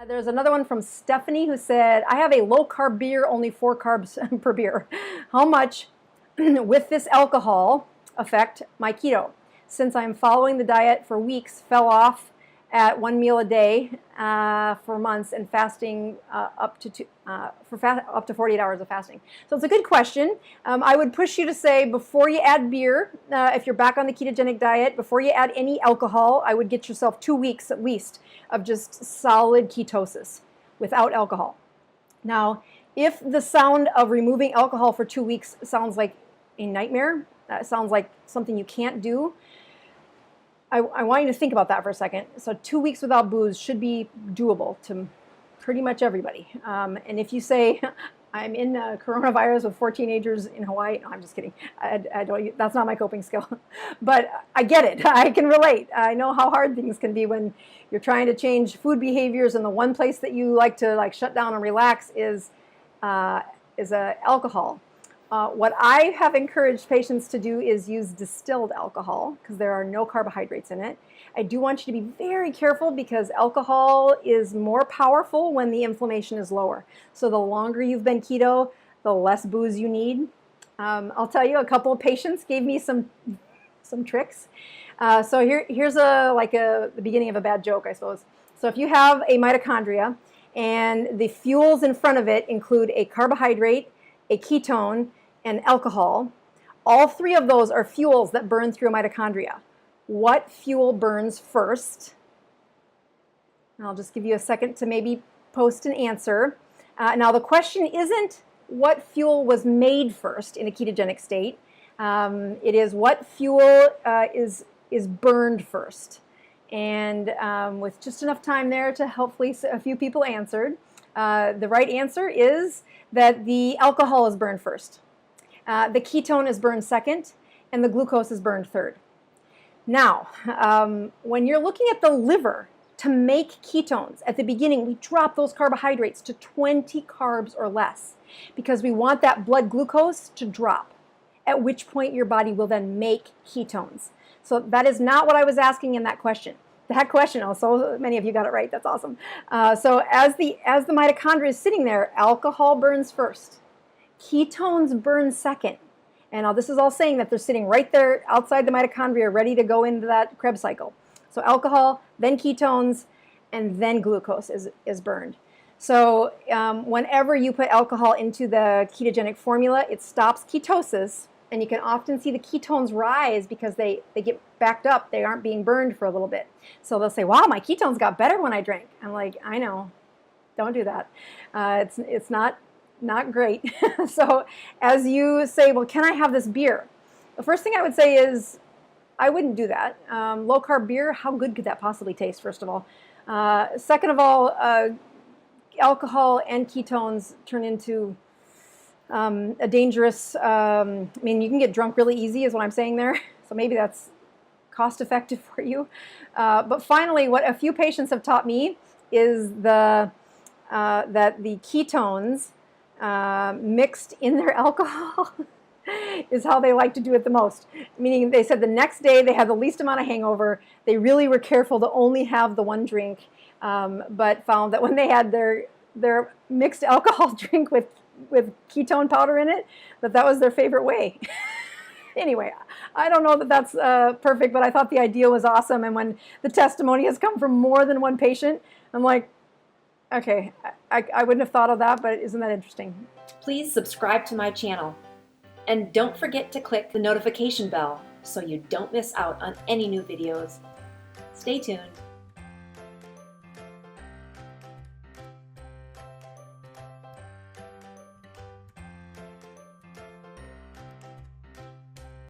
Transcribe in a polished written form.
There's another one from Stephanie who said, I have a low-carb beer, only 4 carbs per beer. How much with this alcohol affect my keto? Since I'm following the diet for weeks, fell off at 1 meal a day for months and fasting up to 48 hours of fasting. So it's a good question. I would push you to say before you add beer, if you're back on the ketogenic diet, before you add any alcohol, I would get yourself 2 weeks at least of just solid ketosis without alcohol. Now, if the sound of removing alcohol for 2 weeks sounds like a nightmare, that sounds like something you can't do, I want you to think about that for a second. So 2 weeks without booze should be doable to pretty much everybody. And if you say, I'm in coronavirus with 4 teenagers in Hawaii, no, I'm just kidding. I don't, that's not my coping skill. But I get it. I can relate. I know how hard things can be when you're trying to change food behaviors, and the one place that you like to shut down and relax is alcohol. What I have encouraged patients to do is use distilled alcohol because there are no carbohydrates in it. I do want you to be very careful because alcohol is more powerful when the inflammation is lower. So the longer you've been keto, the less booze you need. I'll tell you, a couple of patients gave me some tricks. So here's the beginning of a bad joke, I suppose. So if you have a mitochondria and the fuels in front of it include a carbohydrate, a ketone, and alcohol, all 3 of those are fuels that burn through a mitochondria. What fuel burns first? And I'll just give you a second to maybe post an answer. Now the question isn't what fuel was made first in a ketogenic state. It is what fuel is burned first. And with just enough time there to hopefully a few people answered, the right answer is that the alcohol is burned first. The ketone is burned second, and the glucose is burned third. Now, when you're looking at the liver to make ketones, at the beginning we drop those carbohydrates to 20 carbs or less because we want that blood glucose to drop, at which point your body will then make ketones. So that is not what I was asking in that question. That question, oh, so many of you got it right. That's awesome. So as the mitochondria is sitting there, alcohol burns first. Ketones burn second. And now this is all saying that they're sitting right there outside the mitochondria ready to go into that Krebs cycle. So alcohol, then ketones, and then glucose is burned. So whenever you put alcohol into the ketogenic formula, it stops ketosis. And you can often see the ketones rise because they get backed up. They aren't being burned for a little bit. So they'll say, wow, my ketones got better when I drank. I'm like, I know. Don't do that. It's not great. So as you say, well, can I have this beer? The first thing I would say is I wouldn't do that. Low-carb beer, how good could that possibly taste, first of all? Second of all, alcohol and ketones turn into a dangerous, I mean, you can get drunk really easy is what I'm saying there. So maybe that's cost effective for you. But finally, what a few patients have taught me is that the ketones mixed in their alcohol is how they like to do it the most. Meaning they said the next day they had the least amount of hangover. They really were careful to only have the 1 drink, but found that when they had their mixed alcohol drink with ketone powder in it, that was their favorite way. Anyway, I don't know that that's perfect, but I thought the idea was awesome. And when the testimony has come from more than 1 patient, I'm like, okay, I wouldn't have thought of that, but isn't that interesting? Please subscribe to my channel. And don't forget to click the notification bell so you don't miss out on any new videos. Stay tuned.